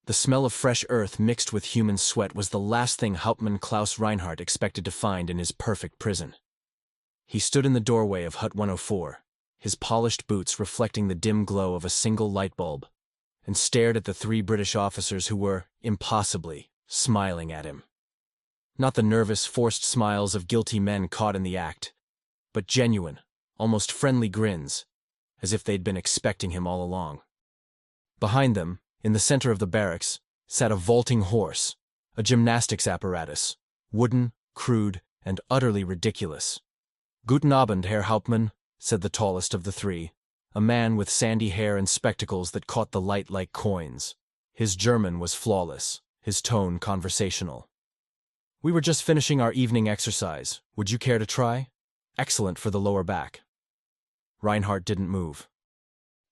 The smell of fresh earth mixed with human sweat was the last thing Hauptmann Klaus Reinhardt expected to find in his perfect prison. He stood in the doorway of Hut 104, his polished boots reflecting the dim glow of a single light bulb, and stared at the three British officers who were, impossibly, smiling at him. Not the nervous, forced smiles of guilty men caught in the act, but genuine, almost friendly grins, as if they'd been expecting him all along. Behind them, in the center of the barracks, sat a vaulting horse, a gymnastics apparatus, wooden, crude, and utterly ridiculous. "Guten Abend, Herr Hauptmann," said the tallest of the three, a man with sandy hair and spectacles that caught the light like coins. His German was flawless, his tone conversational. "We were just finishing our evening exercise. Would you care to try? Excellent for the lower back." Reinhardt didn't move.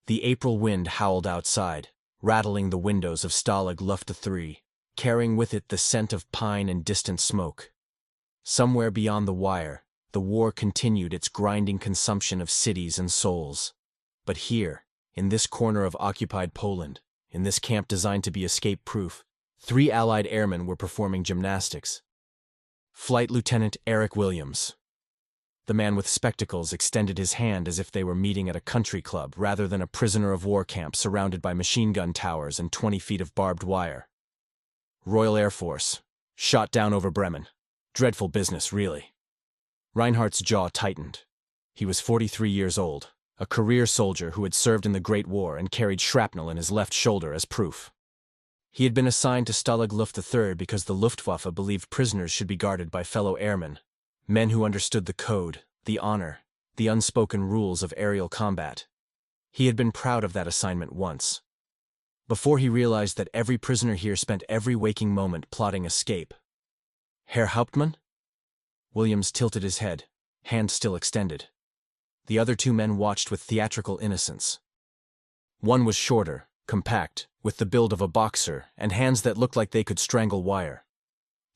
The April wind howled outside, rattling the windows of Stalag Luft 3, carrying with it the scent of pine and distant smoke. Somewhere beyond the wire, the war continued its grinding consumption of cities and souls. But here, in this corner of occupied Poland, in this camp designed to be escape-proof, three Allied airmen were performing gymnastics. Flight Lieutenant Eric Williams. The man with spectacles extended his hand as if they were meeting at a country club rather than a prisoner of war camp surrounded by machine gun towers and 20 feet of barbed wire. Royal Air Force. Shot down over Bremen. Dreadful business, really. Reinhardt's jaw tightened. He was 43 years old, a career soldier who had served in the Great War and carried shrapnel in his left shoulder as proof. He had been assigned to Stalag Luft III because the Luftwaffe believed prisoners should be guarded by fellow airmen, men who understood the code, the honor, the unspoken rules of aerial combat. He had been proud of that assignment once, before he realized that every prisoner here spent every waking moment plotting escape. "Herr Hauptmann?" Williams tilted his head, hand still extended. The other two men watched with theatrical innocence. One was shorter, compact, with the build of a boxer and hands that looked like they could strangle wire.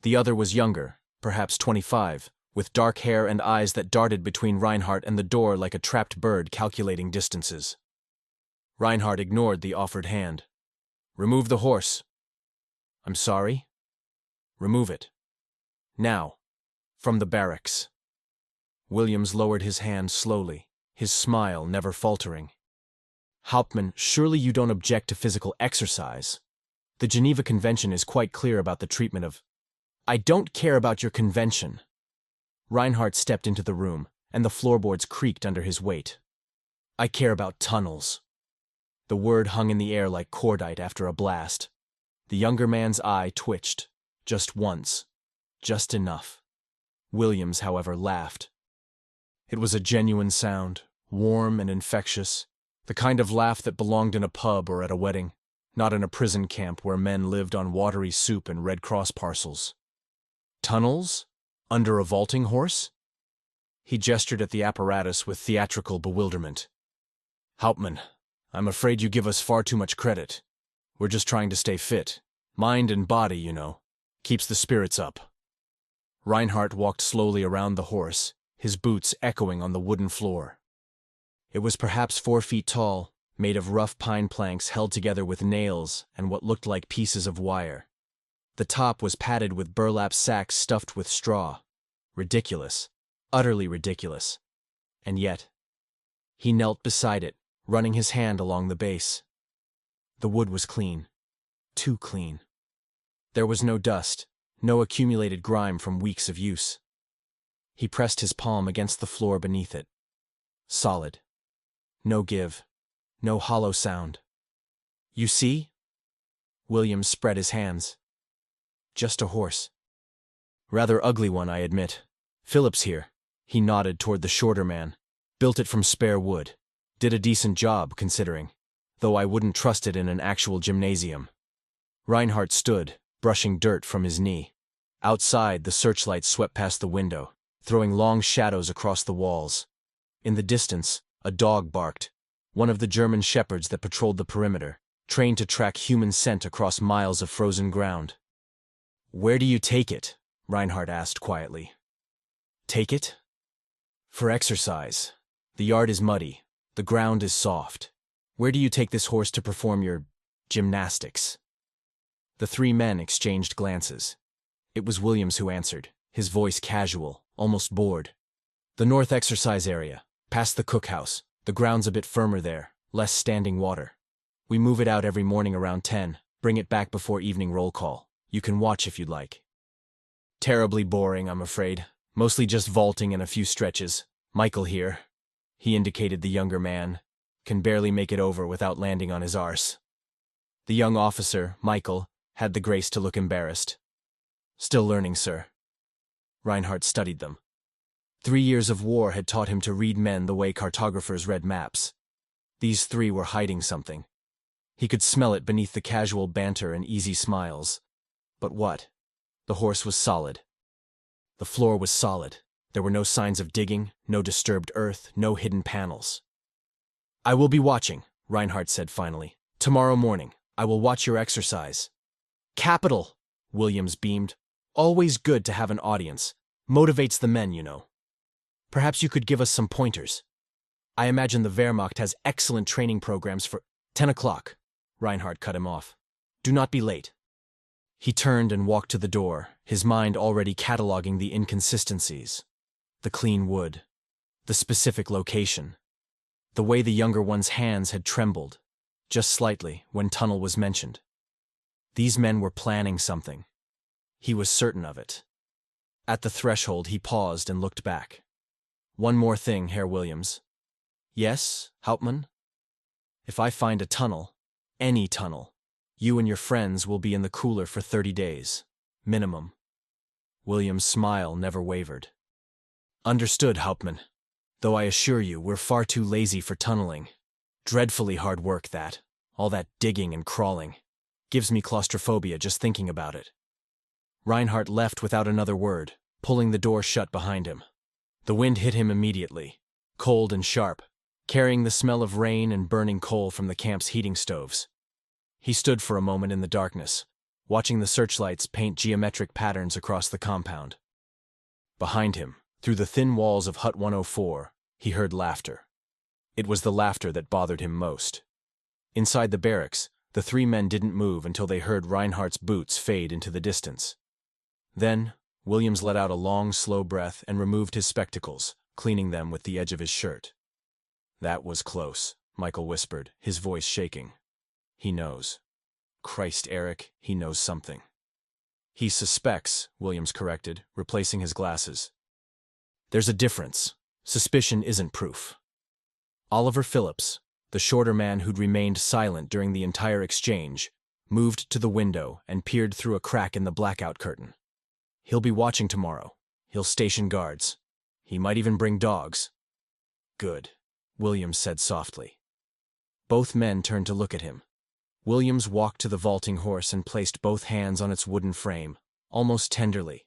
The other was younger, perhaps 25, with dark hair and eyes that darted between Reinhardt and the door like a trapped bird calculating distances. Reinhardt ignored the offered hand. "Remove the horse." "I'm sorry?" "Remove it. Now. From the barracks." Williams lowered his hand slowly, his smile never faltering. "Hauptmann, surely you don't object to physical exercise? The Geneva Convention is quite clear about the treatment of—" "I don't care about your convention." Reinhardt stepped into the room, and the floorboards creaked under his weight. "I care about tunnels." The word hung in the air like cordite after a blast. The younger man's eye twitched. Just once. Just enough. Williams, however, laughed. It was a genuine sound, warm and infectious, the kind of laugh that belonged in a pub or at a wedding, not in a prison camp where men lived on watery soup and Red Cross parcels. "Tunnels? Under a vaulting horse?" He gestured at the apparatus with theatrical bewilderment. "Hauptmann, I'm afraid you give us far too much credit. We're just trying to stay fit. Mind and body, you know. Keeps the spirits up." Reinhardt walked slowly around the horse, his boots echoing on the wooden floor. It was perhaps 4 feet tall, made of rough pine planks held together with nails and what looked like pieces of wire. The top was padded with burlap sacks stuffed with straw. Ridiculous. Utterly ridiculous. And yet, he knelt beside it, running his hand along the base. The wood was clean. Too clean. There was no dust, no accumulated grime from weeks of use. He pressed his palm against the floor beneath it. Solid. No give. No hollow sound. "You see?" Williams spread his hands. "Just a horse. Rather ugly one, I admit. Phillips here." He nodded toward the shorter man. "Built it from spare wood. Did a decent job, considering. Though I wouldn't trust it in an actual gymnasium." Reinhardt stood, brushing dirt from his knee. Outside, the searchlight swept past the window, throwing long shadows across the walls. In the distance, a dog barked, one of the German shepherds that patrolled the perimeter, trained to track human scent across miles of frozen ground. "Where do you take it?" Reinhardt asked quietly. "Take it?" "For exercise. The yard is muddy. The ground is soft. Where do you take this horse to perform your gymnastics?" The three men exchanged glances. It was Williams who answered, his voice casual, almost bored. The north exercise area, past the cookhouse. The ground's a bit firmer there, less standing water. We move it out every morning around 10, bring it back before evening roll call. You can watch if you'd like. Terribly boring, I'm afraid. Mostly just vaulting and a few stretches. Michael here. He indicated the younger man. Can barely make it over without landing on his arse. The young officer, Michael, had the grace to look embarrassed. Still learning, sir. Reinhardt studied them. 3 years of war had taught him to read men the way cartographers read maps. These three were hiding something. He could smell it beneath the casual banter and easy smiles. But what? The horse was solid. The floor was solid. There were no signs of digging, no disturbed earth, no hidden panels. I will be watching, Reinhardt said finally. Tomorrow morning, I will watch your exercise. Capital, Williams beamed. Always good to have an audience. Motivates the men, you know. Perhaps you could give us some pointers. I imagine the Wehrmacht has excellent training programs for 10 o'clock. Reinhardt cut him off. Do not be late. He turned and walked to the door, his mind already cataloging the inconsistencies. The clean wood. The specific location. The way the younger one's hands had trembled, just slightly, when tunnel was mentioned. These men were planning something. He was certain of it. At the threshold, he paused and looked back. One more thing, Herr Williams. Yes, Hauptmann? If I find a tunnel, any tunnel, you and your friends will be in the cooler for 30 days. Minimum. Williams' smile never wavered. Understood, Hauptmann. Though I assure you, we're far too lazy for tunneling. Dreadfully hard work, that. All that digging and crawling. Gives me claustrophobia just thinking about it. Reinhardt left without another word, pulling the door shut behind him. The wind hit him immediately, cold and sharp, carrying the smell of rain and burning coal from the camp's heating stoves. He stood for a moment in the darkness, watching the searchlights paint geometric patterns across the compound. Behind him, through the thin walls of Hut 104, he heard laughter. It was the laughter that bothered him most. Inside the barracks, the three men didn't move until they heard Reinhardt's boots fade into the distance. Then, Williams let out a long, slow breath and removed his spectacles, cleaning them with the edge of his shirt. That was close, Michael whispered, his voice shaking. He knows. Christ, Eric, he knows something. He suspects, Williams corrected, replacing his glasses. There's a difference. Suspicion isn't proof. Oliver Phillips, the shorter man who'd remained silent during the entire exchange, moved to the window and peered through a crack in the blackout curtain. He'll be watching tomorrow. He'll station guards. He might even bring dogs. Good, Williams said softly. Both men turned to look at him. Williams walked to the vaulting horse and placed both hands on its wooden frame, almost tenderly,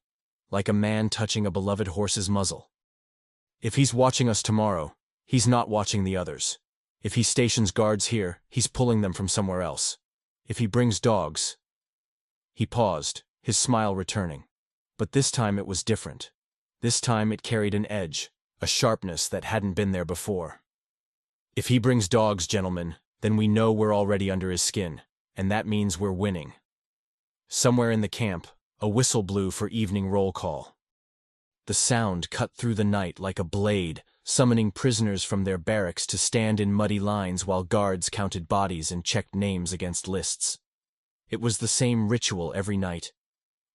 like a man touching a beloved horse's muzzle. If he's watching us tomorrow, he's not watching the others. If he stations guards here, he's pulling them from somewhere else. If he brings dogs... He paused, his smile returning. But this time it was different. This time it carried an edge, a sharpness that hadn't been there before. If he brings dogs, gentlemen, then we know we're already under his skin, and that means we're winning. Somewhere in the camp, a whistle blew for evening roll call. The sound cut through the night like a blade, summoning prisoners from their barracks to stand in muddy lines while guards counted bodies and checked names against lists. It was the same ritual every night,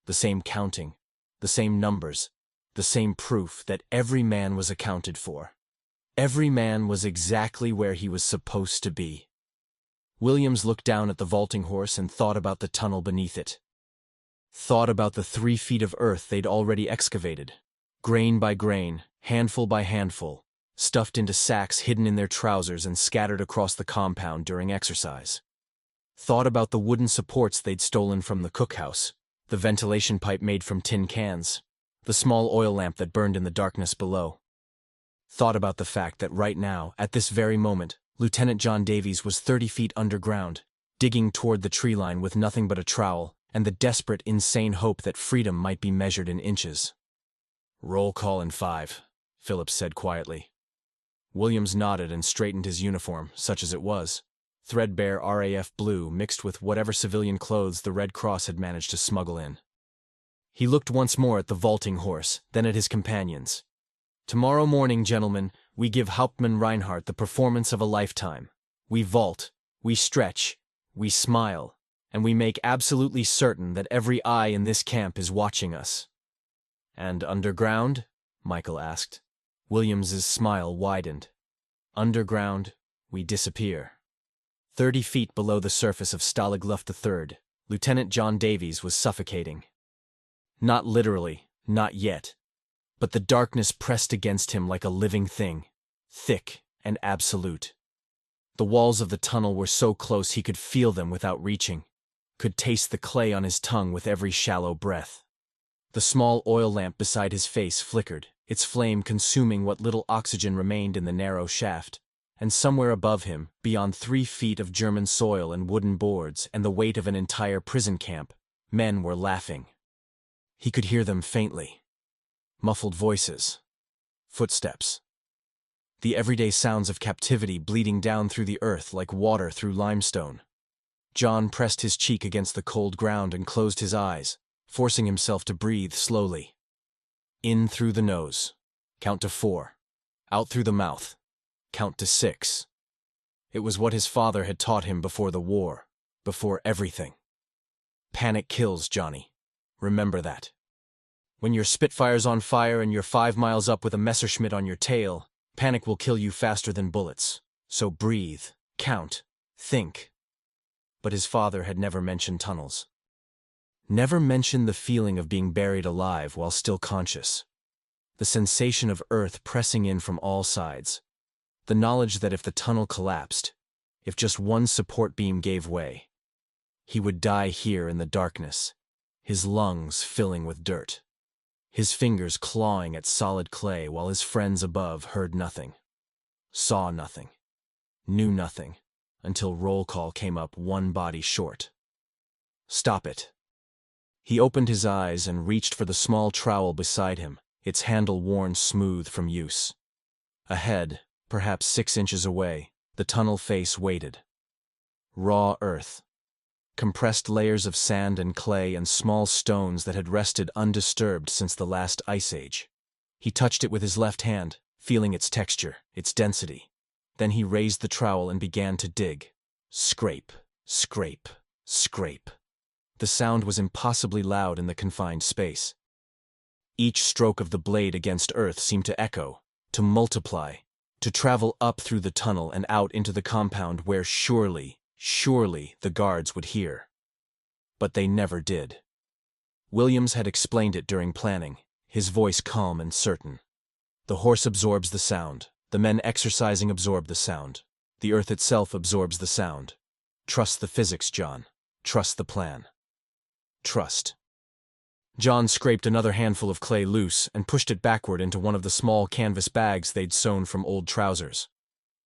the same counting, the same numbers, the same proof that every man was accounted for. Every man was exactly where he was supposed to be. Williams looked down at the vaulting horse and thought about the tunnel beneath it. Thought about the 3 feet of earth they'd already excavated. Grain by grain, handful by handful, stuffed into sacks hidden in their trousers and scattered across the compound during exercise. Thought about the wooden supports they'd stolen from the cookhouse, the ventilation pipe made from tin cans, the small oil lamp that burned in the darkness below. Thought about the fact that right now, at this very moment, Lieutenant John Davies was 30 feet underground, digging toward the tree line with nothing but a trowel, and the desperate, insane hope that freedom might be measured in inches. Roll call in 5, Phillips said quietly. Williams nodded and straightened his uniform, such as it was. threadbare RAF blue mixed with whatever civilian clothes the Red Cross had managed to smuggle in. He looked once more at the vaulting horse, then at his companions. "Tomorrow morning, gentlemen, we give Hauptmann Reinhardt the performance of a lifetime. We vault, we stretch, we smile, and we make absolutely certain that every eye in this camp is watching us." "And underground?" Michael asked. Williams's smile widened. "Underground, we disappear." 30 feet below the surface of Stalag Luft III, Lieutenant John Davies was suffocating. Not literally, not yet. But the darkness pressed against him like a living thing, thick and absolute. The walls of the tunnel were so close he could feel them without reaching, could taste the clay on his tongue with every shallow breath. The small oil lamp beside his face flickered, its flame consuming what little oxygen remained in the narrow shaft, and somewhere above him, beyond 3 feet of German soil and wooden boards and the weight of an entire prison camp, men were laughing. He could hear them faintly. Muffled voices. Footsteps. The everyday sounds of captivity bleeding down through the earth like water through limestone. John pressed his cheek against the cold ground and closed his eyes, forcing himself to breathe slowly. In through the nose. Count to 4. Out through the mouth. Count to 6. It was what his father had taught him before the war, before everything. Panic kills, Johnny. Remember that. When your Spitfire's on fire and you're 5 miles up with a Messerschmitt on your tail, panic will kill you faster than bullets. So breathe, count, think. But his father had never mentioned tunnels. Never mentioned the feeling of being buried alive while still conscious. The sensation of earth pressing in from all sides. The knowledge that if the tunnel collapsed, if just one support beam gave way, he would die here in the darkness, his lungs filling with dirt, his fingers clawing at solid clay while his friends above heard nothing, saw nothing, knew nothing, until roll call came up one body short. Stop it. He opened his eyes and reached for the small trowel beside him, its handle worn smooth from use. Ahead, perhaps 6 inches away, the tunnel face waited. Raw earth. Compressed layers of sand and clay and small stones that had rested undisturbed since the last ice age. He touched it with his left hand, feeling its texture, its density. Then he raised the trowel and began to dig. Scrape, scrape, scrape. The sound was impossibly loud in the confined space. Each stroke of the blade against earth seemed to echo, to multiply, to travel up through the tunnel and out into the compound where surely the guards would hear. But they never did. Williams had explained it during planning, his voice calm and certain. The horse absorbs the sound, the men exercising absorb the sound, the earth itself absorbs the sound. Trust the physics, John. Trust the plan. Trust. John scraped another handful of clay loose and pushed it backward into one of the small canvas bags they'd sewn from old trousers.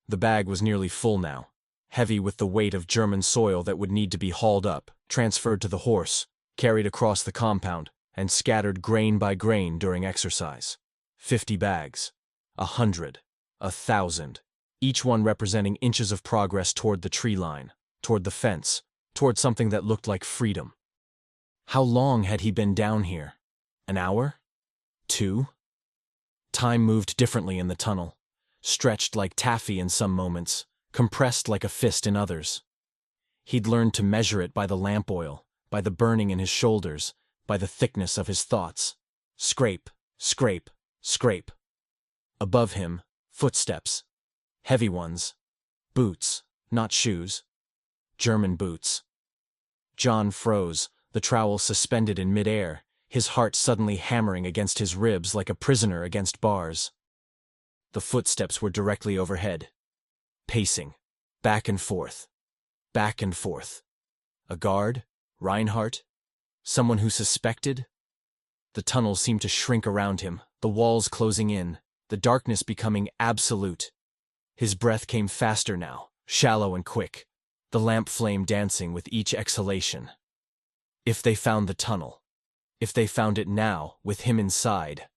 The bag was nearly full now, heavy with the weight of German soil that would need to be hauled up, transferred to the horse, carried across the compound, and scattered grain by grain during exercise. 50 bags. 100. 1,000. Each one representing inches of progress toward the tree line, toward the fence, toward something that looked like freedom. How long had he been down here? An hour? 2? Time moved differently in the tunnel, stretched like taffy in some moments, compressed like a fist in others. He'd learned to measure it by the lamp oil, by the burning in his shoulders, by the thickness of his thoughts. Scrape, scrape, scrape. Above him, footsteps. Heavy ones. Boots, not shoes. German boots. John froze, the trowel suspended in midair, his heart suddenly hammering against his ribs like a prisoner against bars. The footsteps were directly overhead. Pacing. Back and forth. Back and forth. A guard? Reinhardt? Someone who suspected? The tunnel seemed to shrink around him, the walls closing in, the darkness becoming absolute. His breath came faster now, shallow and quick, the lamp flame dancing with each exhalation. If they found the tunnel, if they found it now, with him inside,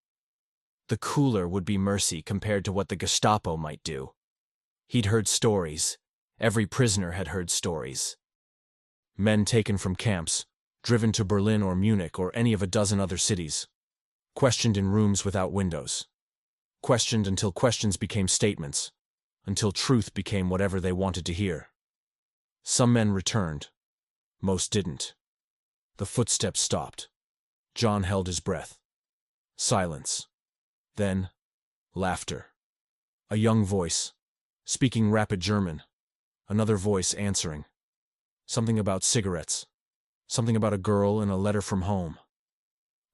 the cooler would be mercy compared to what the Gestapo might do. He'd heard stories, Every prisoner had heard stories. Men taken from camps, driven to Berlin or Munich or any of a dozen other cities, questioned in rooms without windows, questioned until questions became statements, until truth became whatever they wanted to hear. Some men returned. Most didn't. The footsteps stopped. John held his breath. Silence. Then, laughter. A young voice, speaking rapid German. Another voice answering. Something about cigarettes. Something about a girl and a letter from home.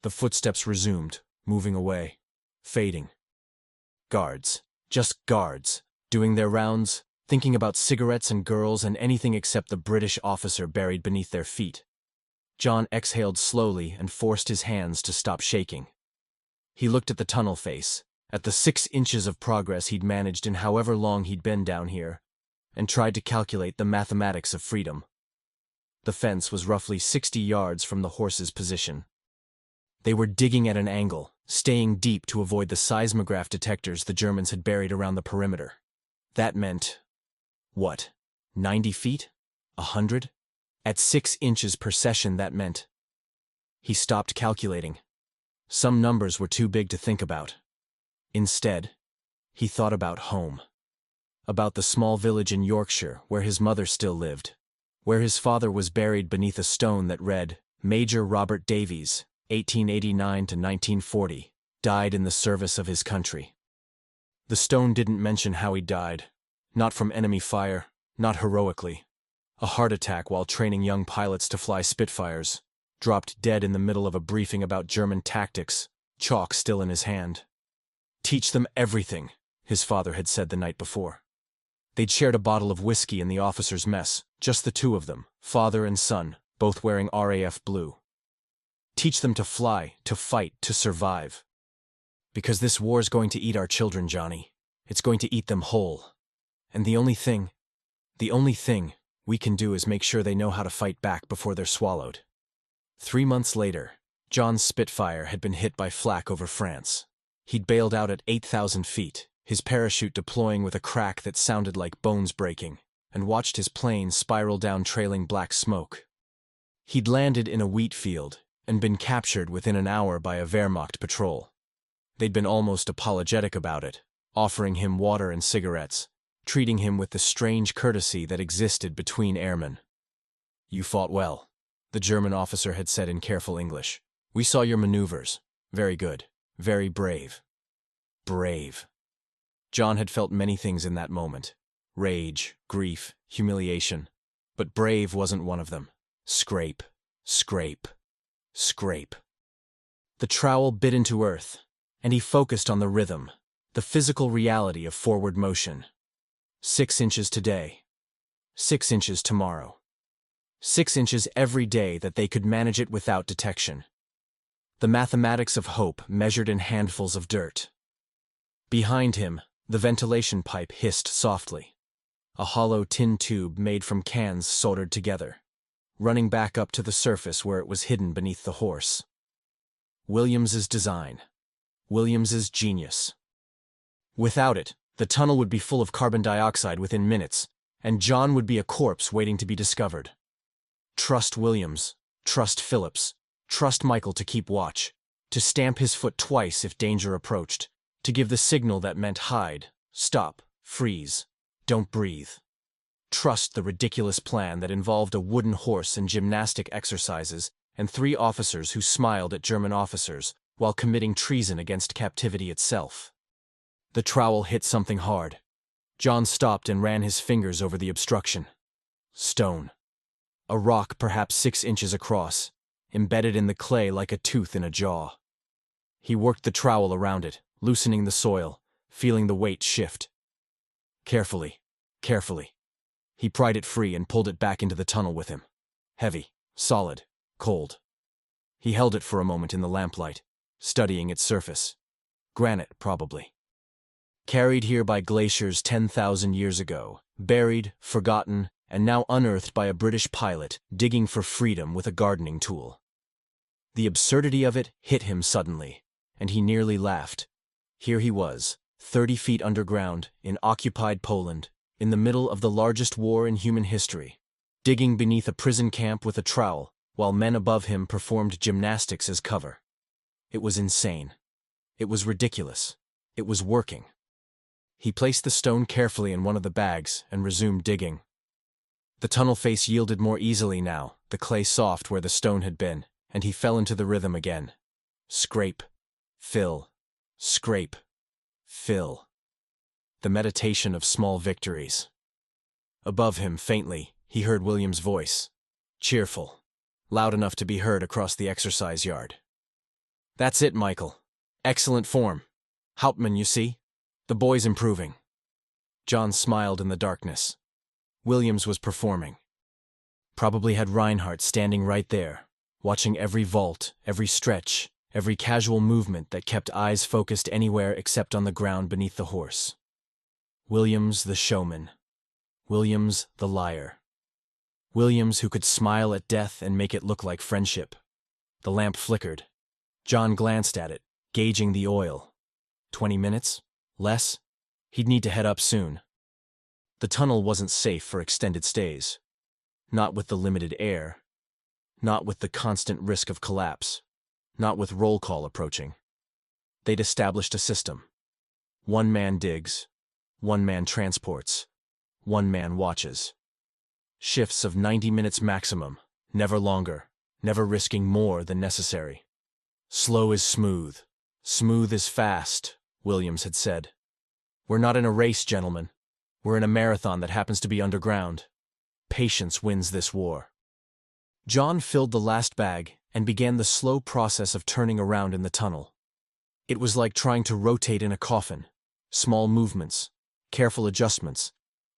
The footsteps resumed, moving away, fading. Guards. Just guards, doing their rounds, thinking about cigarettes and girls and anything except the British officer buried beneath their feet. John exhaled slowly and forced his hands to stop shaking. He looked at the tunnel face, at the 6 inches of progress he'd managed in however long he'd been down here, and tried to calculate the mathematics of freedom. The fence was roughly 60 yards from the horse's position. They were digging at an angle, staying deep to avoid the seismograph detectors the Germans had buried around the perimeter. That meant, what, 90 feet? 100? At 6 inches per session, that meant. He stopped calculating. Some numbers were too big to think about. Instead, he thought about home. About the small village in Yorkshire where his mother still lived, where his father was buried beneath a stone that read, Major Robert Davies, 1889 to 1940, died in the service of his country. The stone didn't mention how he died. Not from enemy fire, not heroically. A heart attack while training young pilots to fly Spitfires, dropped dead in the middle of a briefing about German tactics, chalk still in his hand. Teach them everything, his father had said the night before. They'd shared a bottle of whiskey in the officers' mess, just the two of them, father and son, both wearing RAF blue. Teach them to fly, to fight, to survive. Because this war's going to eat our children, Johnny. It's going to eat them whole. And the only thing we can do is make sure they know how to fight back before they're swallowed. 3 months later, John's Spitfire had been hit by flak over France. He'd bailed out at 8,000 feet, his parachute deploying with a crack that sounded like bones breaking, and watched his plane spiral down trailing black smoke. He'd landed in a wheat field and been captured within an hour by a Wehrmacht patrol. They'd been almost apologetic about it, offering him water and cigarettes, treating him with the strange courtesy that existed between airmen. "You fought well," the German officer had said in careful English. "We saw your maneuvers. Very good. Very brave." Brave. John had felt many things in that moment. Rage, grief, humiliation. But brave wasn't one of them. Scrape, scrape, scrape. The trowel bit into earth, and he focused on the rhythm, the physical reality of forward motion. 6 inches today. 6 inches tomorrow. 6 inches every day that they could manage it without detection. The mathematics of hope measured in handfuls of dirt. Behind him, the ventilation pipe hissed softly. A hollow tin tube made from cans soldered together, running back up to the surface where it was hidden beneath the horse. Williams's design. Williams's genius. Without it, the tunnel would be full of carbon dioxide within minutes, and John would be a corpse waiting to be discovered. Trust Williams, trust Phillips, trust Michael to keep watch, to stamp his foot twice if danger approached, to give the signal that meant hide, stop, freeze, don't breathe. Trust the ridiculous plan that involved a wooden horse and gymnastic exercises and 3 officers who smiled at German officers while committing treason against captivity itself. The trowel hit something hard. John stopped and ran his fingers over the obstruction. Stone. A rock perhaps 6 inches across, embedded in the clay like a tooth in a jaw. He worked the trowel around it, loosening the soil, feeling the weight shift. Carefully, carefully. He pried it free and pulled it back into the tunnel with him. Heavy, solid, cold. He held it for a moment in the lamplight, studying its surface. Granite, probably. Carried here by glaciers 10,000 years ago, buried, forgotten, and now unearthed by a British pilot digging for freedom with a gardening tool. The absurdity of it hit him suddenly, and he nearly laughed. Here he was, 30 feet underground, in occupied Poland, in the middle of the largest war in human history, digging beneath a prison camp with a trowel, while men above him performed gymnastics as cover. It was insane. It was ridiculous. It was working. He placed the stone carefully in one of the bags and resumed digging. The tunnel face yielded more easily now, the clay soft where the stone had been, and he fell into the rhythm again. Scrape, fill, scrape, fill. The meditation of small victories. Above him, faintly, he heard William's voice. Cheerful. Loud enough to be heard across the exercise yard. That's it, Michael. Excellent form. Hauptmann, you see? The boy's improving. John smiled in the darkness. Williams was performing. Probably had Reinhardt standing right there, watching every vault, every stretch, every casual movement that kept eyes focused anywhere except on the ground beneath the horse. Williams the showman. Williams the liar. Williams who could smile at death and make it look like friendship. The lamp flickered. John glanced at it, gauging the oil. 20 minutes? Less? He'd need to head up soon. The tunnel wasn't safe for extended stays. Not with the limited air. Not with the constant risk of collapse. Not with roll call approaching. They'd established a system. One man digs. One man transports. One man watches. Shifts of 90 minutes maximum, never longer, never risking more than necessary. Slow is smooth. Smooth is fast, Williams had said. We're not in a race, gentlemen. We're in a marathon that happens to be underground. Patience wins this war. John filled the last bag and began the slow process of turning around in the tunnel. It was like trying to rotate in a coffin. Small movements, careful adjustments,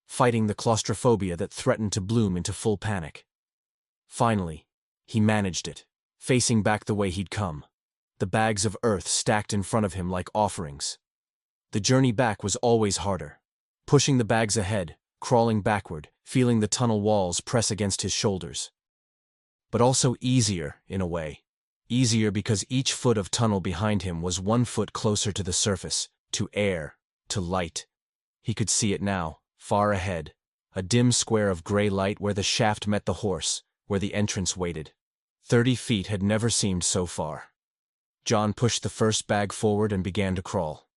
fighting the claustrophobia that threatened to bloom into full panic. Finally, he managed it, facing back the way he'd come. The bags of earth stacked in front of him like offerings. The journey back was always harder. Pushing the bags ahead, crawling backward, feeling the tunnel walls press against his shoulders. But also easier, in a way. Easier because each foot of tunnel behind him was 1 foot closer to the surface, to air, to light. He could see it now, far ahead, a dim square of gray light where the shaft met the horse, where the entrance waited. 30 feet had never seemed so far. John pushed the first bag forward and began to crawl.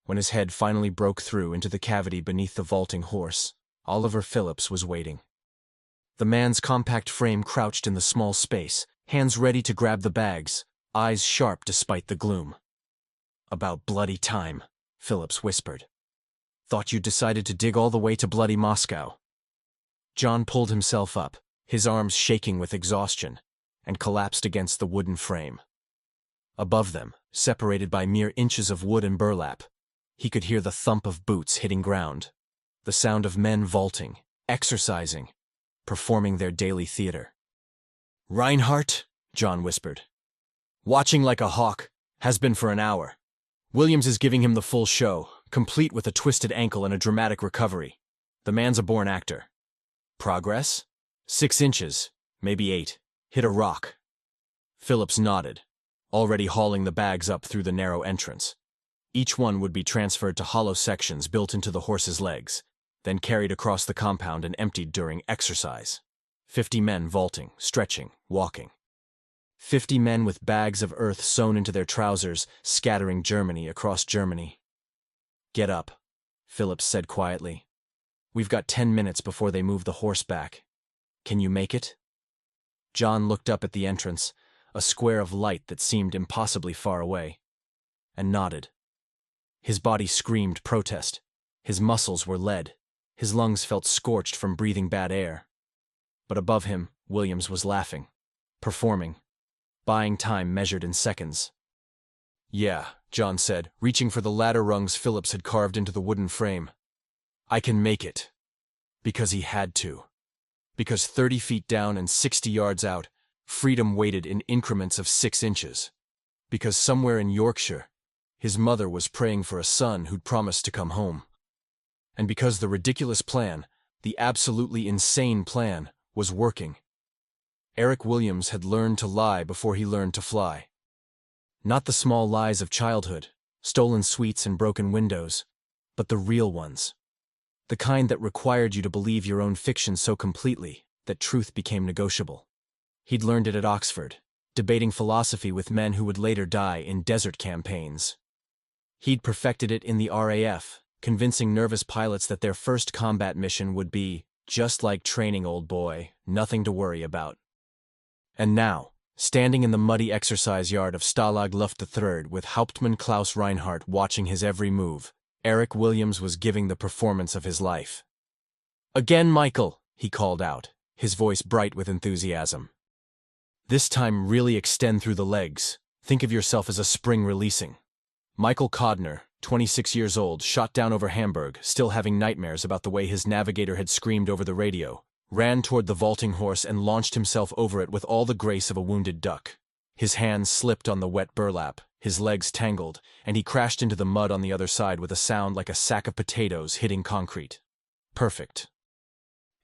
When his head finally broke through into the cavity beneath the vaulting horse, Oliver Phillips was waiting. The man's compact frame crouched in the small space, hands ready to grab the bags, eyes sharp despite the gloom. About bloody time, Phillips whispered. Thought you'd decided to dig all the way to bloody Moscow. John pulled himself up, his arms shaking with exhaustion, and collapsed against the wooden frame. Above them, separated by mere inches of wood and burlap, he could hear the thump of boots hitting ground, the sound of men vaulting, exercising, performing their daily theater. Reinhardt, John whispered. Watching like a hawk, has been for an hour. Williams is giving him the full show, complete with a twisted ankle and a dramatic recovery. The man's a born actor. Progress? 6 inches, maybe 8. Hit a rock. Phillips nodded, already hauling the bags up through the narrow entrance. Each one would be transferred to hollow sections built into the horse's legs, then carried across the compound and emptied during exercise. 50 men vaulting, stretching, walking. 50 men with bags of earth sewn into their trousers, scattering Germany across Germany. Get up, Phillips said quietly. We've got 10 minutes before they move the horse back. Can you make it? John looked up at the entrance, a square of light that seemed impossibly far away, and nodded. His body screamed protest. His muscles were lead. His lungs felt scorched from breathing bad air. But above him, Williams was laughing, performing, buying time measured in seconds. Yeah, John said, reaching for the ladder rungs Phillips had carved into the wooden frame. I can make it. Because he had to. Because 30 feet down and 60 yards out, freedom waited in increments of 6 inches. Because somewhere in Yorkshire, his mother was praying for a son who'd promised to come home. And because the ridiculous plan, the absolutely insane plan, was working. Eric Williams had learned to lie before he learned to fly. Not the small lies of childhood, stolen sweets and broken windows, but the real ones. The kind that required you to believe your own fiction so completely that truth became negotiable. He'd learned it at Oxford, debating philosophy with men who would later die in desert campaigns. He'd perfected it in the RAF, convincing nervous pilots that their first combat mission would be, just like training, old boy, nothing to worry about. And now, standing in the muddy exercise yard of Stalag Luft III with Hauptmann Klaus Reinhardt watching his every move, Eric Williams was giving the performance of his life. "Again, Michael," he called out, his voice bright with enthusiasm. "This time really extend through the legs. Think of yourself as a spring releasing." Michael Codner, 26 years old, shot down over Hamburg, still having nightmares about the way his navigator had screamed over the radio, ran toward the vaulting horse and launched himself over it with all the grace of a wounded duck. His hands slipped on the wet burlap, his legs tangled, and he crashed into the mud on the other side with a sound like a sack of potatoes hitting concrete. Perfect.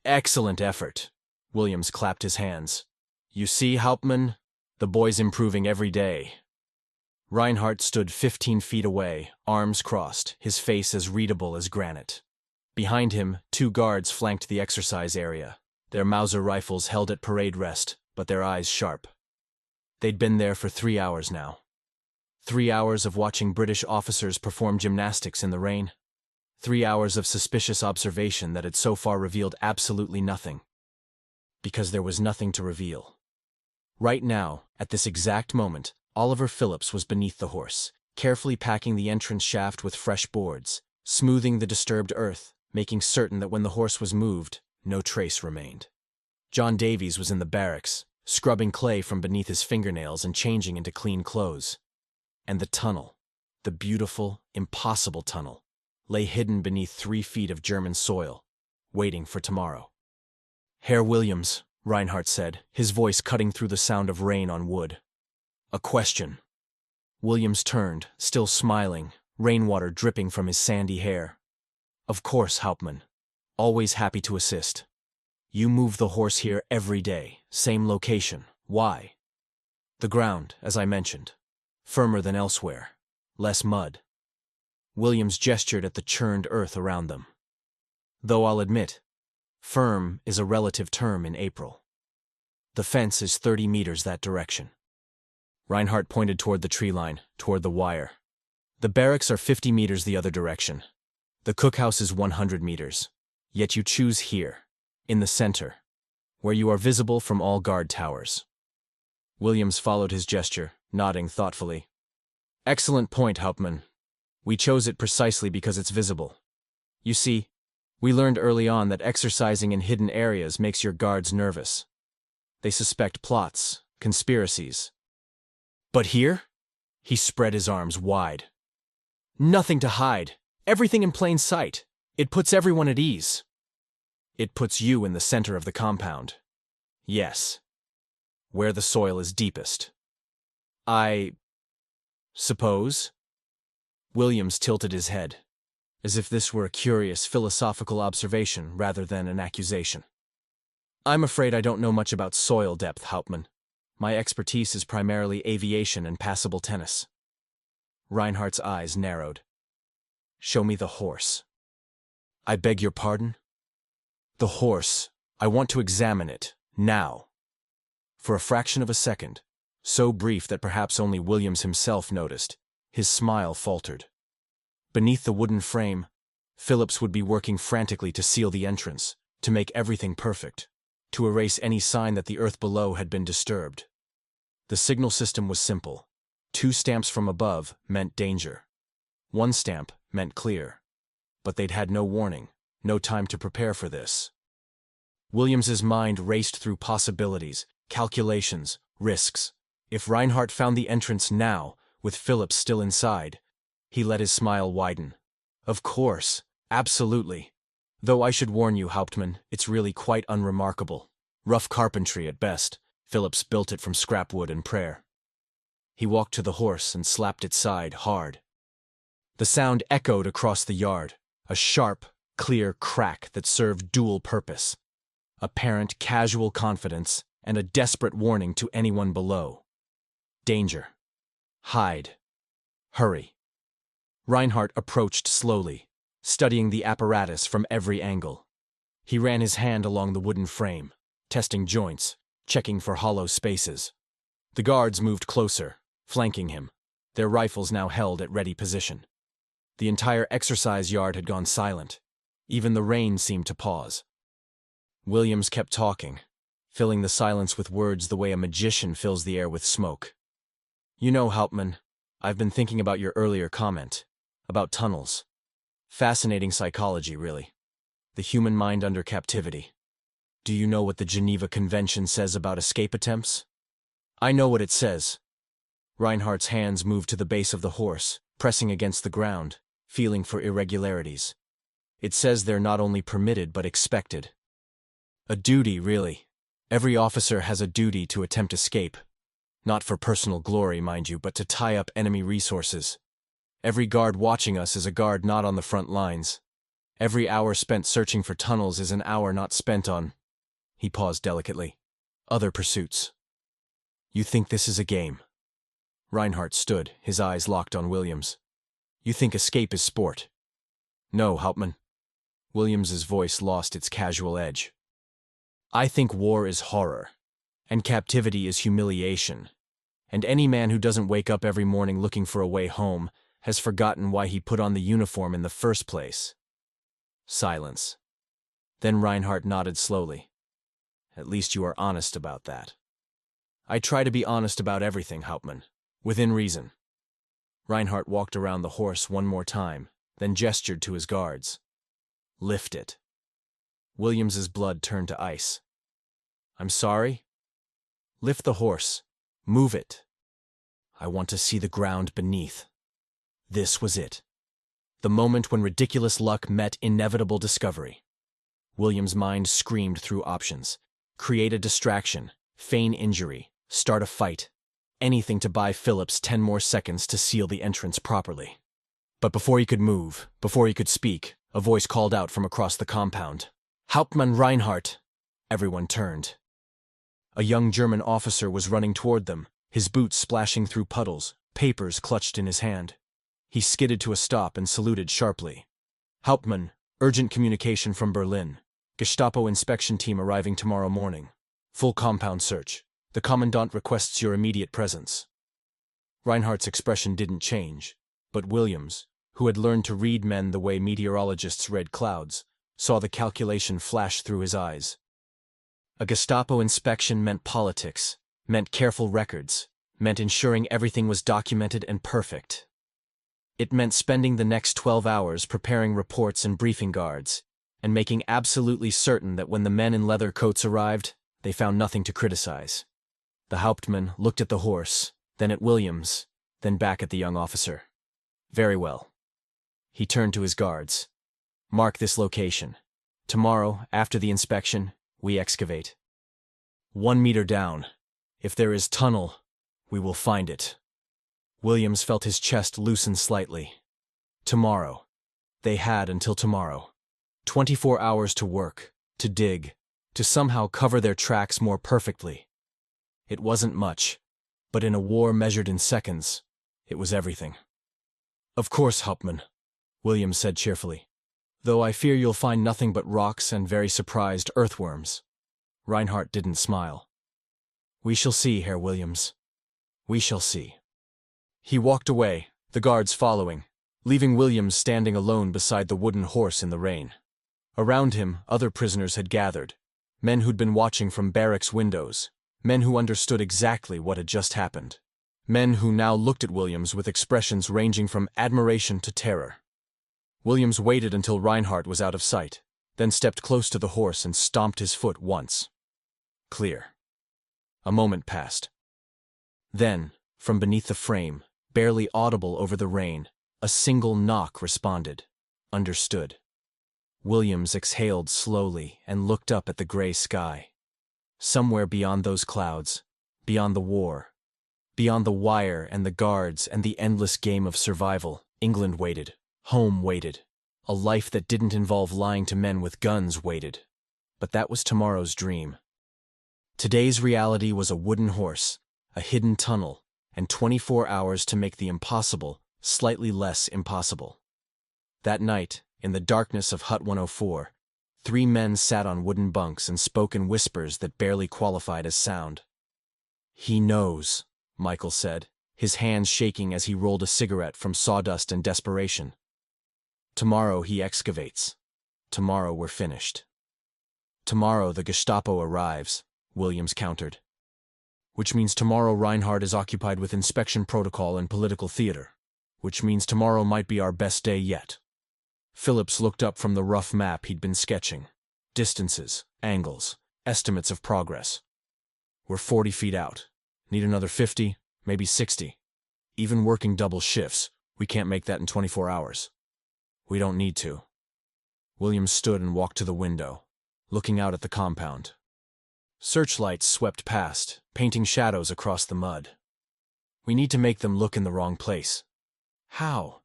"Excellent effort." Williams clapped his hands. "You see, Hauptmann, the boy's improving every day." Reinhardt stood 15 feet away, arms crossed, his face as readable as granite. Behind him, 2 guards flanked the exercise area, their Mauser rifles held at parade rest, but their eyes sharp. They'd been there for 3 hours now. 3 hours of watching British officers perform gymnastics in the rain. 3 hours of suspicious observation that had so far revealed absolutely nothing. Because there was nothing to reveal. Right now, at this exact moment, Oliver Phillips was beneath the horse, carefully packing the entrance shaft with fresh boards, smoothing the disturbed earth, making certain that when the horse was moved, no trace remained. John Davies was in the barracks, scrubbing clay from beneath his fingernails and changing into clean clothes. And the tunnel, the beautiful, impossible tunnel, lay hidden beneath 3 feet of German soil, waiting for tomorrow. "Herr Williams," Reinhardt said, his voice cutting through the sound of rain on wood. "A question." Williams turned, still smiling, rainwater dripping from his sandy hair. "Of course, Hauptmann. Always happy to assist. You move the horse here every day, same location. Why?" "The ground, as I mentioned. Firmer than elsewhere. Less mud." Williams gestured at the churned earth around them. "Though I'll admit, firm is a relative term in April. The fence is 30 meters that direction." Reinhardt pointed toward the tree line, toward the wire. "The barracks are 50 meters the other direction. The cookhouse is 100 meters. Yet you choose here, in the center, where you are visible from all guard towers." Williams followed his gesture, nodding thoughtfully. "Excellent point, Hauptmann. We chose it precisely because it's visible. You see, we learned early on that exercising in hidden areas makes your guards nervous. They suspect plots, conspiracies. But here?" He spread his arms wide. "Nothing to hide. Everything in plain sight. It puts everyone at ease." "It puts you in the center of the compound." "Yes. Where the soil is deepest." "I suppose?" Williams tilted his head, as if this were a curious philosophical observation rather than an accusation. "I'm afraid I don't know much about soil depth, Hauptmann. My expertise is primarily aviation and passable tennis." Reinhardt's eyes narrowed. "Show me the horse." "I beg your pardon?" "The horse. I want to examine it, now." For a fraction of a second, so brief that perhaps only Williams himself noticed, his smile faltered. Beneath the wooden frame, Phillips would be working frantically to seal the entrance, to make everything perfect, to erase any sign that the earth below had been disturbed. The signal system was simple. 2 stamps from above meant danger. 1 stamp meant clear. But they'd had no warning, no time to prepare for this. Williams's mind raced through possibilities, calculations, risks. If Reinhardt found the entrance now, with Phillips still inside, he let his smile widen. "Of course, absolutely. Though I should warn you, Hauptmann, it's really quite unremarkable. Rough carpentry at best. Phillips built it from scrap wood and prayer." He walked to the horse and slapped its side hard. The sound echoed across the yard, a sharp, clear crack that served dual purpose. Apparent casual confidence and a desperate warning to anyone below. Danger. Hide. Hurry. Reinhardt approached slowly, studying the apparatus from every angle. He ran his hand along the wooden frame, testing joints, checking for hollow spaces. The guards moved closer, flanking him, their rifles now held at ready position. The entire exercise yard had gone silent. Even the rain seemed to pause. Williams kept talking, filling the silence with words the way a magician fills the air with smoke. You know, Hauptmann, I've been thinking about your earlier comment, about tunnels. Fascinating psychology, really. The human mind under captivity. Do you know what the Geneva Convention says about escape attempts? I know what it says. Reinhardt's hands moved to the base of the horse, pressing against the ground, feeling for irregularities. It says they're not only permitted but expected. A duty, really. Every officer has a duty to attempt escape. Not for personal glory, mind you, but to tie up enemy resources. Every guard watching us is a guard not on the front lines. Every hour spent searching for tunnels is an hour not spent on— He paused delicately. Other pursuits. You think this is a game? Reinhardt stood, his eyes locked on Williams. You think escape is sport? No, Hauptmann. Williams's voice lost its casual edge. I think war is horror, and captivity is humiliation. And any man who doesn't wake up every morning looking for a way home has forgotten why he put on the uniform in the first place. Silence. Then Reinhardt nodded slowly. At least you are honest about that. I try to be honest about everything, Hauptmann, within reason. Reinhardt walked around the horse one more time, then gestured to his guards. Lift it. Williams's blood turned to ice. I'm sorry? Lift the horse. Move it. I want to see the ground beneath. This was it. The moment when ridiculous luck met inevitable discovery. William's mind screamed through options. Create a distraction, feign injury, start a fight. Anything to buy Phillips 10 more seconds to seal the entrance properly. But before he could move, before he could speak, a voice called out from across the compound. Hauptmann Reinhardt! Everyone turned. A young German officer was running toward them, his boots splashing through puddles, papers clutched in his hand. He skidded to a stop and saluted sharply. Hauptmann, urgent communication from Berlin. Gestapo inspection team arriving tomorrow morning. Full compound search. The commandant requests your immediate presence. Reinhardt's expression didn't change, but Williams, who had learned to read men the way meteorologists read clouds, saw the calculation flash through his eyes. A Gestapo inspection meant politics, meant careful records, meant ensuring everything was documented and perfect. It meant spending the next 12 hours preparing reports and briefing guards, and making absolutely certain that when the men in leather coats arrived, they found nothing to criticize. The Hauptmann looked at the horse, then at Williams, then back at the young officer. Very well. He turned to his guards. Mark this location. Tomorrow, after the inspection, we excavate. 1 meter down. If there is tunnel, we will find it. Williams felt his chest loosen slightly. Tomorrow. They had until tomorrow. 24 hours to work, to dig, to somehow cover their tracks more perfectly. It wasn't much, but in a war measured in seconds, it was everything. Of course, Hauptmann, Williams said cheerfully. Though I fear you'll find nothing but rocks and very surprised earthworms. Reinhardt didn't smile. We shall see, Herr Williams. We shall see. He walked away, the guards following, leaving Williams standing alone beside the wooden horse in the rain. Around him, other prisoners had gathered, men who'd been watching from barracks windows, men who understood exactly what had just happened, men who now looked at Williams with expressions ranging from admiration to terror. Williams waited until Reinhardt was out of sight, then stepped close to the horse and stomped his foot once. Clear. A moment passed. Then, from beneath the frame, barely audible over the rain, a single knock responded. Understood. Williams exhaled slowly and looked up at the gray sky. Somewhere beyond those clouds, beyond the war, beyond the wire and the guards and the endless game of survival, England waited, home waited, a life that didn't involve lying to men with guns waited. But that was tomorrow's dream. Today's reality was a wooden horse, a hidden tunnel, and 24 hours to make the impossible slightly less impossible. That night, In the darkness of Hut 104, 3 men sat on wooden bunks and spoke in whispers that barely qualified as sound. "He knows," Michael said, his hands shaking as he rolled a cigarette from sawdust and desperation. "Tomorrow he excavates. Tomorrow we're finished." "Tomorrow the Gestapo arrives," Williams countered. "Which means tomorrow Reinhardt is occupied with inspection protocol and political theater. Which means tomorrow might be our best day yet." Phillips looked up from the rough map he'd been sketching. Distances, angles, estimates of progress. "We're 40 feet out. Need another 50, maybe 60. Even working double shifts, we can't make that in 24 hours. We don't need to." Williams stood and walked to the window, looking out at the compound. Searchlights swept past, painting shadows across the mud. "We need to make them look in the wrong place." "How?"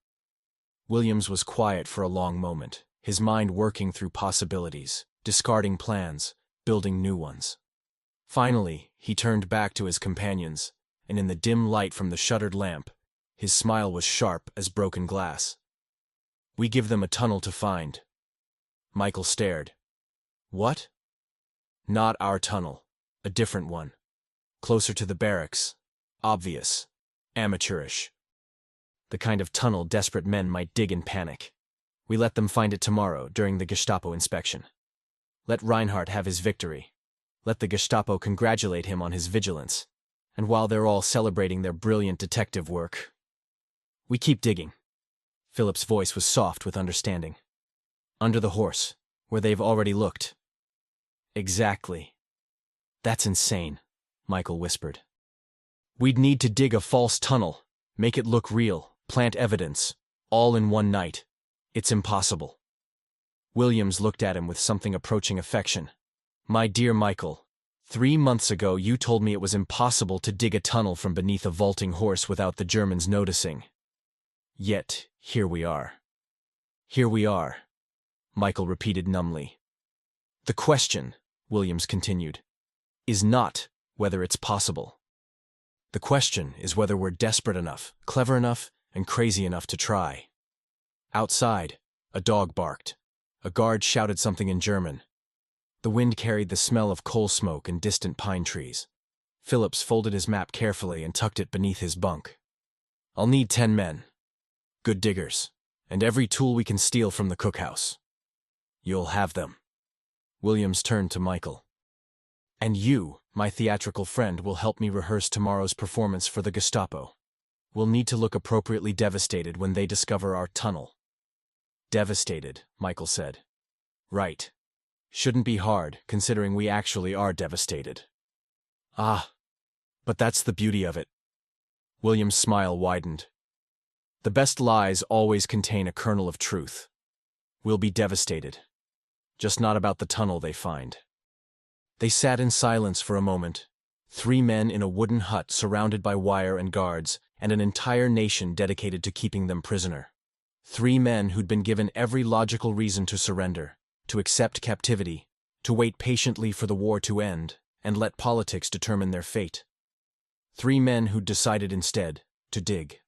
Williams was quiet for a long moment, his mind working through possibilities, discarding plans, building new ones. Finally, he turned back to his companions, and in the dim light from the shuttered lamp, his smile was sharp as broken glass. "We give them a tunnel to find." Michael stared. "What?" "Not our tunnel. A different one. Closer to the barracks. Obvious. Amateurish. The kind of tunnel desperate men might dig in panic. We let them find it tomorrow during the Gestapo inspection. Let Reinhardt have his victory. Let the Gestapo congratulate him on his vigilance. And while they're all celebrating their brilliant detective work, we keep digging." Philip's voice was soft with understanding. "Under the horse, where they've already looked." "Exactly." "That's insane," Michael whispered. "We'd need to dig a false tunnel, make it look real, plant evidence, all in one night. It's impossible." Williams looked at him with something approaching affection. "My dear Michael, 3 months ago you told me it was impossible to dig a tunnel from beneath a vaulting horse without the Germans noticing. Yet, here we are." "Here we are," Michael repeated numbly. "The question," Williams continued, "is not whether it's possible. The question is whether we're desperate enough, clever enough, and crazy enough to try." Outside, a dog barked. A guard shouted something in German. The wind carried the smell of coal smoke and distant pine trees. Phillips folded his map carefully and tucked it beneath his bunk. "I'll need 10 men. Good diggers, and every tool we can steal from the cookhouse. You'll have them." Williams turned to Michael. "And you, my theatrical friend, will help me rehearse tomorrow's performance for the Gestapo. We'll need to look appropriately devastated when they discover our tunnel." "Devastated," Michael said. "Right. Shouldn't be hard, considering we actually are devastated." "Ah, but that's the beauty of it." William's smile widened. "The best lies always contain a kernel of truth. We'll be devastated. Just not about the tunnel they find." They sat in silence for a moment, 3 men in a wooden hut surrounded by wire and guards, and an entire nation dedicated to keeping them prisoner. 3 men who'd been given every logical reason to surrender, to accept captivity, to wait patiently for the war to end, and let politics determine their fate. 3 men who'd decided instead to dig.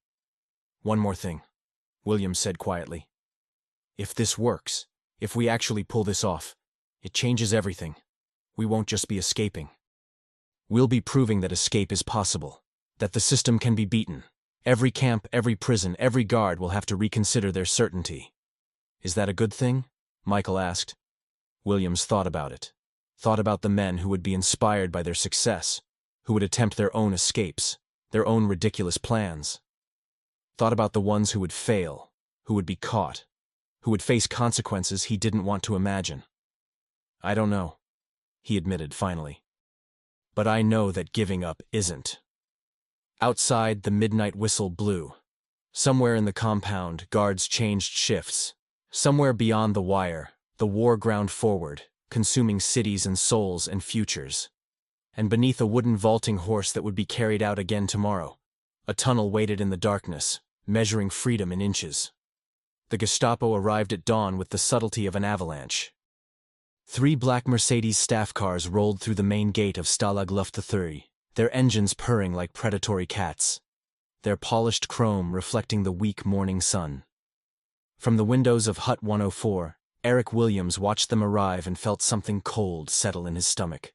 "One more thing," Williams said quietly. "If this works, if we actually pull this off, it changes everything. We won't just be escaping. We'll be proving that escape is possible, that the system can be beaten. Every camp, every prison, every guard will have to reconsider their certainty." "Is that a good thing?" Michael asked. Williams thought about it. Thought about the men who would be inspired by their success, who would attempt their own escapes, their own ridiculous plans. Thought about the ones who would fail, who would be caught, who would face consequences he didn't want to imagine. "I don't know," he admitted finally. "But I know that giving up isn't." Outside, the midnight whistle blew. Somewhere in the compound, guards changed shifts. Somewhere beyond the wire, the war ground forward, consuming cities and souls and futures. And beneath a wooden vaulting horse that would be carried out again tomorrow, a tunnel waited in the darkness, measuring freedom in inches. The Gestapo arrived at dawn with the subtlety of an avalanche. 3 black Mercedes staff cars rolled through the main gate of Stalag Luft 3, their engines purring like predatory cats, their polished chrome reflecting the weak morning sun. From the windows of Hut 104, Eric Williams watched them arrive and felt something cold settle in his stomach.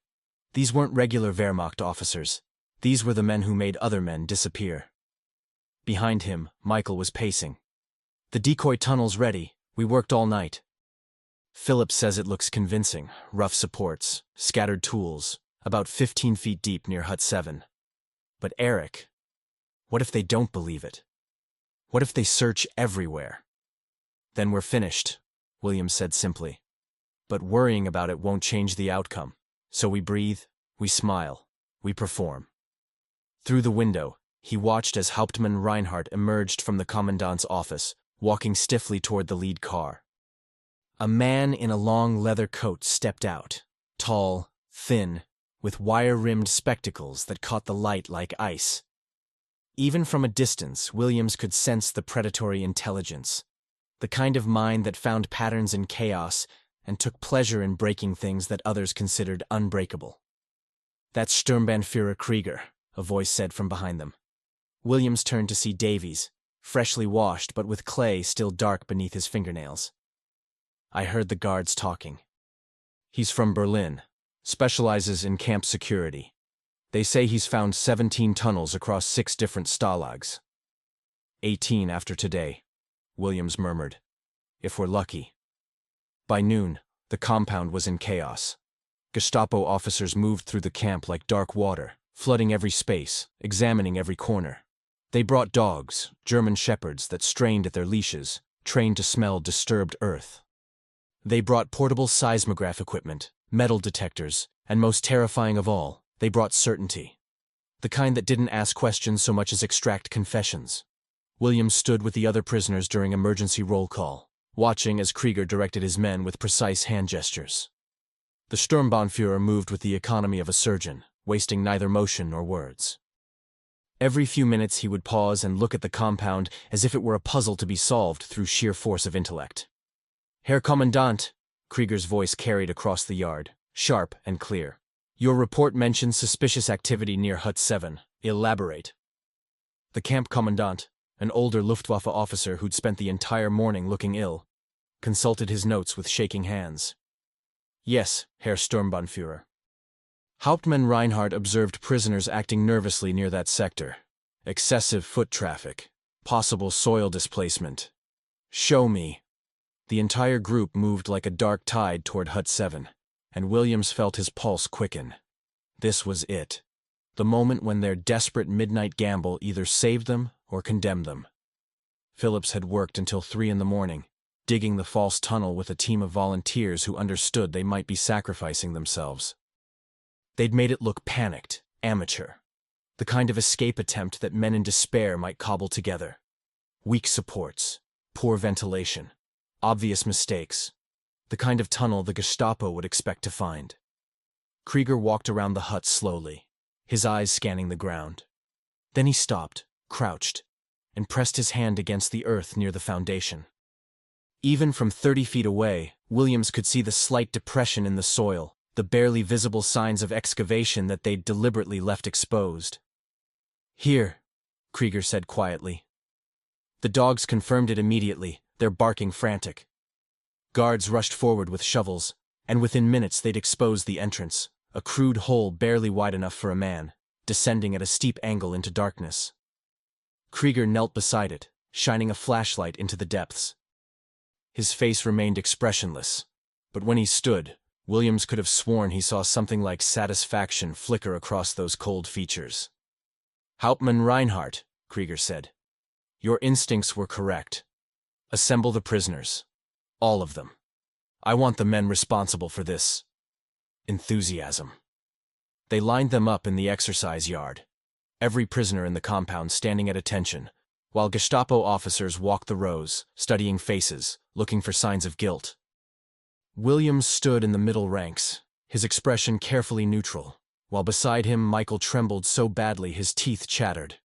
These weren't regular Wehrmacht officers. These were the men who made other men disappear. Behind him, Michael was pacing. "The decoy tunnel's ready. We worked all night." Philip says it looks convincing. Rough supports, scattered tools, about 15 feet deep near Hut 7. But Eric, what if they don't believe it? What if they search everywhere? "Then we're finished," Williams said simply. "But worrying about it won't change the outcome. So we breathe, we smile, we perform." Through the window, he watched as Hauptmann Reinhardt emerged from the commandant's office, walking stiffly toward the lead car. A man in a long leather coat stepped out, tall, thin, with wire-rimmed spectacles that caught the light like ice. Even from a distance, Williams could sense the predatory intelligence, the kind of mind that found patterns in chaos and took pleasure in breaking things that others considered unbreakable. "That's Sturmbannführer Krieger," a voice said from behind them. Williams turned to see Davies, freshly washed but with clay still dark beneath his fingernails. "I heard the guards talking. He's from Berlin, specializes in camp security. They say he's found 17 tunnels across 6 different stalags. 18 after today," Williams murmured. "If we're lucky." By noon, the compound was in chaos. Gestapo officers moved through the camp like dark water, flooding every space, examining every corner. They brought dogs, German shepherds that strained at their leashes, trained to smell disturbed earth. They brought portable seismograph equipment, metal detectors, and most terrifying of all, they brought certainty. The kind that didn't ask questions so much as extract confessions. Williams stood with the other prisoners during emergency roll call, watching as Krieger directed his men with precise hand gestures. The Sturmbannführer moved with the economy of a surgeon, wasting neither motion nor words. Every few minutes he would pause and look at the compound as if it were a puzzle to be solved through sheer force of intellect. "Herr Kommandant," Krieger's voice carried across the yard, sharp and clear. "Your report mentions suspicious activity near Hut 7. Elaborate." The camp commandant, an older Luftwaffe officer who'd spent the entire morning looking ill, consulted his notes with shaking hands. "Yes, Herr Sturmbannführer. Hauptmann Reinhardt observed prisoners acting nervously near that sector. Excessive foot traffic. Possible soil displacement. Show me." The entire group moved like a dark tide toward Hut 7, and Williams felt his pulse quicken. This was it. The moment when their desperate midnight gamble either saved them or condemned them. Phillips had worked until 3 in the morning, digging the false tunnel with a team of volunteers who understood they might be sacrificing themselves. They'd made it look panicked, amateur. The kind of escape attempt that men in despair might cobble together. Weak supports, poor ventilation, obvious mistakes. The kind of tunnel the Gestapo would expect to find. Krieger walked around the hut slowly, his eyes scanning the ground. Then he stopped, crouched, and pressed his hand against the earth near the foundation. Even from 30 feet away, Williams could see the slight depression in the soil, the barely visible signs of excavation that they'd deliberately left exposed. "Here," Krieger said quietly. The dogs confirmed it immediately, their barking frantic. Guards rushed forward with shovels, and within minutes they'd exposed the entrance, a crude hole barely wide enough for a man, descending at a steep angle into darkness. Krieger knelt beside it, shining a flashlight into the depths. His face remained expressionless, but when he stood, Williams could have sworn he saw something like satisfaction flicker across those cold features. "Hauptmann Reinhardt," Krieger said, "your instincts were correct. Assemble the prisoners. All of them. I want the men responsible for this enthusiasm." They lined them up in the exercise yard, every prisoner in the compound standing at attention, while Gestapo officers walked the rows, studying faces, looking for signs of guilt. Williams stood in the middle ranks, his expression carefully neutral, while beside him Michael trembled so badly his teeth chattered.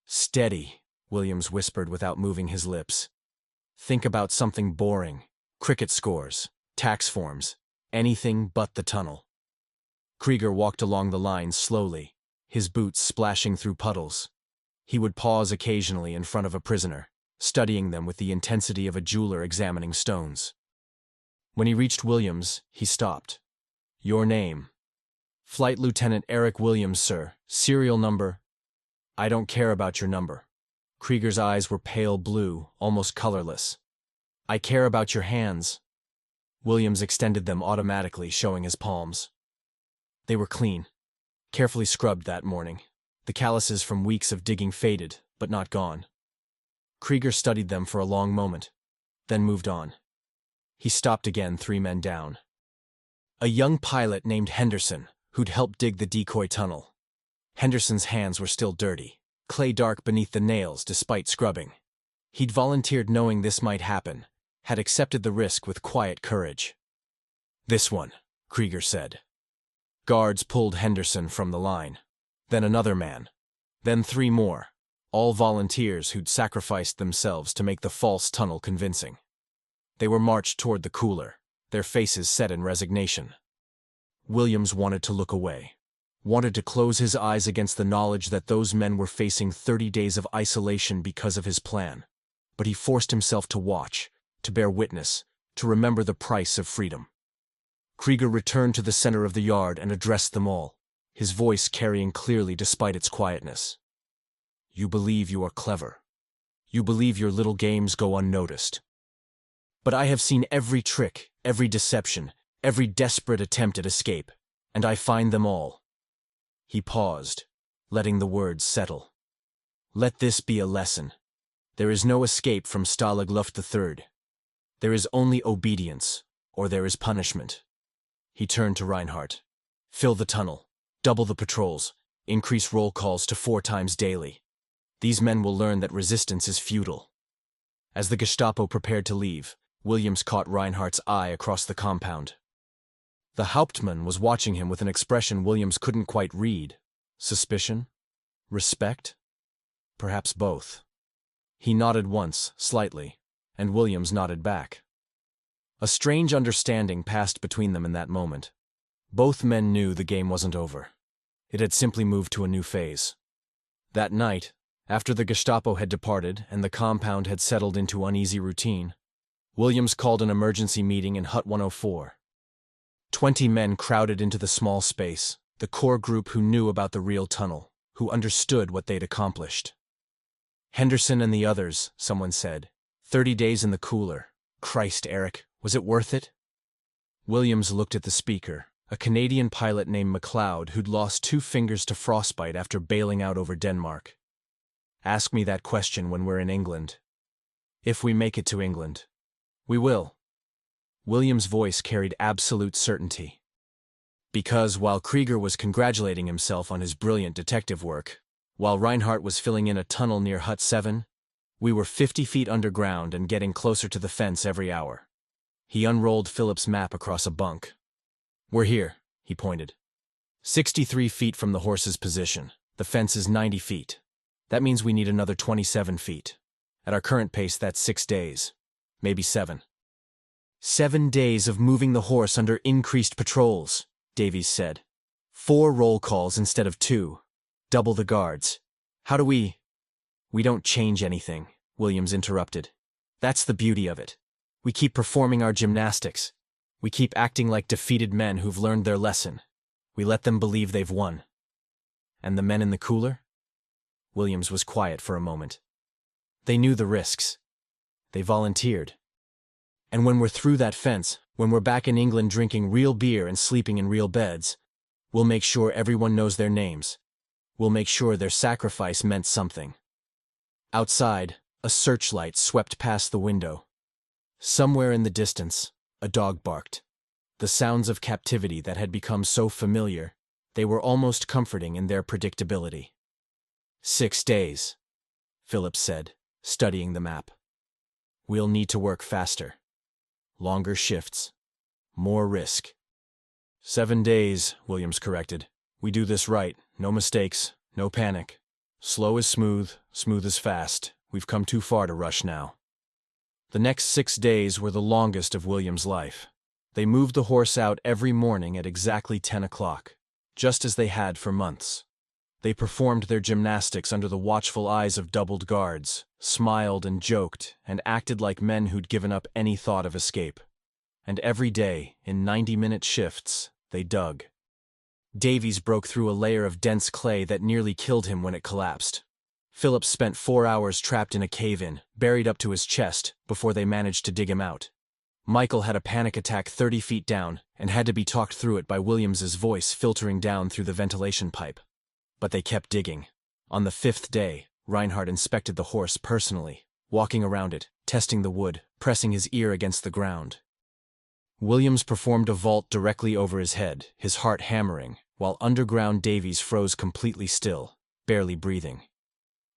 "Steady," Williams whispered without moving his lips. "Think about something boring. Cricket scores, tax forms, anything but the tunnel." Krieger walked along the lines slowly, his boots splashing through puddles. He would pause occasionally in front of a prisoner, studying them with the intensity of a jeweler examining stones. When he reached Williams, he stopped. "Your name?" "Flight Lieutenant Eric Williams, sir. Serial number—" "I don't care about your number." Krieger's eyes were pale blue, almost colorless. "I care about your hands." Williams extended them automatically, showing his palms. They were clean, carefully scrubbed that morning. The calluses from weeks of digging faded, but not gone. Krieger studied them for a long moment, then moved on. He stopped again, 3 men down. A young pilot named Henderson, who'd helped dig the decoy tunnel. Henderson's hands were still dirty, clay dark beneath the nails despite scrubbing. He'd volunteered knowing this might happen, had accepted the risk with quiet courage. "This one," Krieger said. Guards pulled Henderson from the line. Then another man. Then 3 more, all volunteers who'd sacrificed themselves to make the false tunnel convincing. They were marched toward the cooler, their faces set in resignation. Williams wanted to look away, wanted to close his eyes against the knowledge that those men were facing 30 days of isolation because of his plan. But he forced himself to watch, to bear witness, to remember the price of freedom. Krieger returned to the center of the yard and addressed them all, his voice carrying clearly despite its quietness. "You believe you are clever. You believe your little games go unnoticed. But I have seen every trick, every deception, every desperate attempt at escape, and I find them all." He paused, letting the words settle. "Let this be a lesson. There is no escape from Stalag Luft III. There is only obedience, or there is punishment." He turned to Reinhardt. "Fill the tunnel, double the patrols, increase roll calls to 4 times daily. These men will learn that resistance is futile." As the Gestapo prepared to leave, Williams caught Reinhardt's eye across the compound. The Hauptmann was watching him with an expression Williams couldn't quite read. Suspicion? Respect? Perhaps both. He nodded once, slightly, and Williams nodded back. A strange understanding passed between them in that moment. Both men knew the game wasn't over. It had simply moved to a new phase. That night, after the Gestapo had departed and the compound had settled into uneasy routine, Williams called an emergency meeting in Hut 104. 20 men crowded into the small space, the core group who knew about the real tunnel, who understood what they'd accomplished. "Henderson and the others," someone said. 30 days in the cooler. Christ, Eric, was it worth it? Williams looked at the speaker, a Canadian pilot named McLeod who'd lost 2 fingers to frostbite after bailing out over Denmark. "Ask me that question when we're in England. If we make it to England. We will." Williams' voice carried absolute certainty. Because while Krieger was congratulating himself on his brilliant detective work, while Reinhardt was filling in a tunnel near Hut 7, we were 50 feet underground and getting closer to the fence every hour. He unrolled Philip's map across a bunk. "We're here," he pointed. 63 feet from the horse's position. The fence is 90 feet. That means we need another 27 feet. At our current pace, that's 6 days. Maybe 7. 7 days of moving the horse under increased patrols, Davies said. 4 roll calls instead of 2. Double the guards. How do we— "We don't change anything," Williams interrupted. "That's the beauty of it. We keep performing our gymnastics. We keep acting like defeated men who've learned their lesson. We let them believe they've won." "And the men in the cooler?" Williams was quiet for a moment. "They knew the risks. They volunteered. And when we're through that fence, when we're back in England drinking real beer and sleeping in real beds, we'll make sure everyone knows their names. We'll make sure their sacrifice meant something." Outside, a searchlight swept past the window. Somewhere in the distance, a dog barked. The sounds of captivity that had become so familiar, they were almost comforting in their predictability. 6 days, Philip said, studying the map. "We'll need to work faster. Longer shifts. More risk." 7 days, Williams corrected. "We do this right. No mistakes. No panic. Slow is smooth. Smooth is fast. We've come too far to rush now." The next 6 days were the longest of Williams' life. They moved the horse out every morning at exactly 10 o'clock, just as they had for months. They performed their gymnastics under the watchful eyes of doubled guards, smiled and joked, and acted like men who'd given up any thought of escape. And every day, in 90-minute shifts, they dug. Davies broke through a layer of dense clay that nearly killed him when it collapsed. Phillips spent 4 hours trapped in a cave-in, buried up to his chest, before they managed to dig him out. Michael had a panic attack 30 feet down and had to be talked through it by Williams's voice filtering down through the ventilation pipe. But they kept digging. On the 5th day, Reinhardt inspected the horse personally, walking around it, testing the wood, pressing his ear against the ground. Williams performed a vault directly over his head, his heart hammering, while underground Davies froze completely still, barely breathing.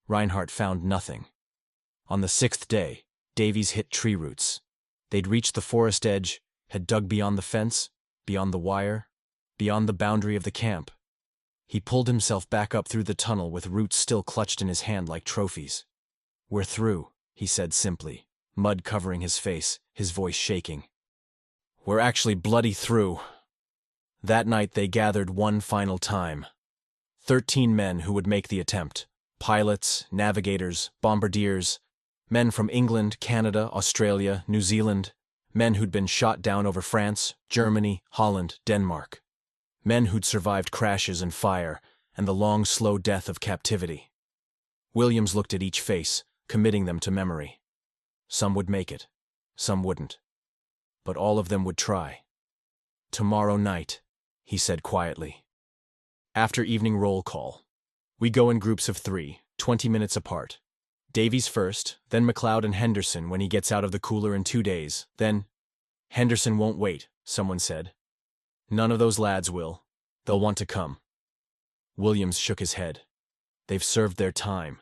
Reinhardt found nothing. On the 6th day, Davies hit tree roots. They'd reached the forest edge, had dug beyond the fence, beyond the wire, beyond the boundary of the camp. He pulled himself back up through the tunnel with roots still clutched in his hand like trophies. "We're through," he said simply, mud covering his face, his voice shaking. "We're actually bloody through." That night they gathered one final time. 13 men who would make the attempt. Pilots, navigators, bombardiers, men from England, Canada, Australia, New Zealand, men who'd been shot down over France, Germany, Holland, Denmark. Men who'd survived crashes and fire, and the long, slow death of captivity. Williams looked at each face, committing them to memory. Some would make it, some wouldn't. But all of them would try. "Tomorrow night," he said quietly. After evening roll call, we go in groups of 3, 20 minutes apart. Davies first, then McLeod and Henderson when he gets out of the cooler in 2 days, then— "Henderson won't wait," someone said. "None of those lads will. They'll want to come." Williams shook his head. "They've served their time.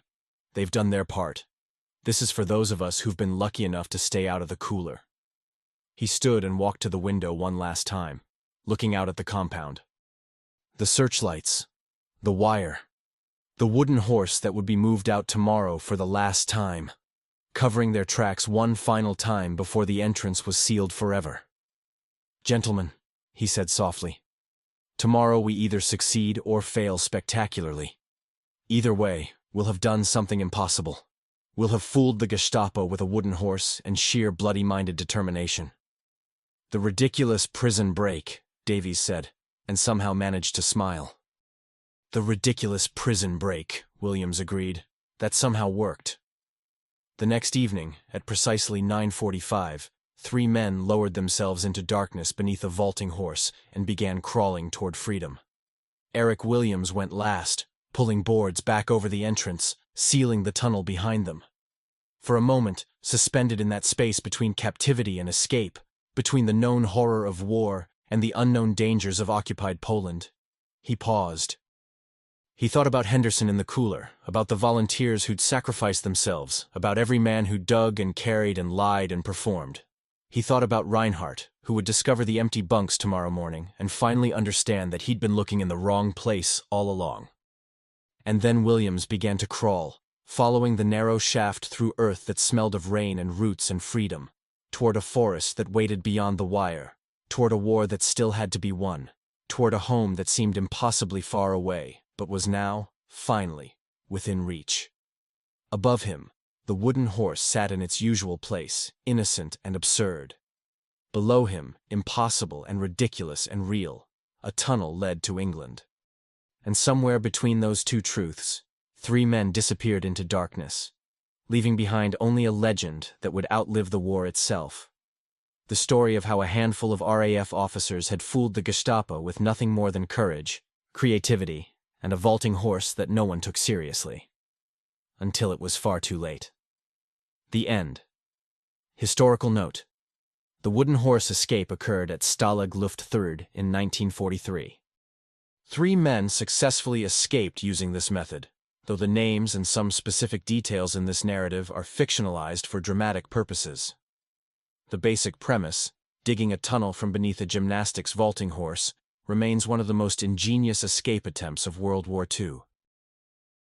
They've done their part. This is for those of us who've been lucky enough to stay out of the cooler." He stood and walked to the window one last time, looking out at the compound. The searchlights, the wire, the wooden horse that would be moved out tomorrow for the last time, covering their tracks one final time before the entrance was sealed forever. "Gentlemen," he said softly, "tomorrow we either succeed or fail spectacularly. Either way, we'll have done something impossible. We'll have fooled the Gestapo with a wooden horse and sheer bloody-minded determination." "The ridiculous prison break," Davies said, and somehow managed to smile. "The ridiculous prison break," Williams agreed. "That somehow worked." The next evening, at precisely 9:45, 3 men lowered themselves into darkness beneath a vaulting horse and began crawling toward freedom. Eric Williams went last, pulling boards back over the entrance, sealing the tunnel behind them. For a moment, suspended in that space between captivity and escape, between the known horror of war and the unknown dangers of occupied Poland, he paused. He thought about Henderson in the cooler, about the volunteers who'd sacrificed themselves, about every man who dug and carried and lied and performed. He thought about Reinhardt, who would discover the empty bunks tomorrow morning and finally understand that he'd been looking in the wrong place all along. And then Williams began to crawl, following the narrow shaft through earth that smelled of rain and roots and freedom, toward a forest that waited beyond the wire, toward a war that still had to be won, toward a home that seemed impossibly far away, but was now, finally, within reach. Above him, the wooden horse sat in its usual place, innocent and absurd. Below him, impossible and ridiculous and real, a tunnel led to England. And somewhere between those two truths, 3 men disappeared into darkness, leaving behind only a legend that would outlive the war itself. The story of how a handful of RAF officers had fooled the Gestapo with nothing more than courage, creativity, and a vaulting horse that no one took seriously. Until it was far too late. The end. Historical note: the wooden horse escape occurred at Stalag Luft 3rd in 1943. 3 men successfully escaped using this method, though the names and some specific details in this narrative are fictionalized for dramatic purposes. The basic premise, digging a tunnel from beneath a gymnastics vaulting horse, remains one of the most ingenious escape attempts of World War II.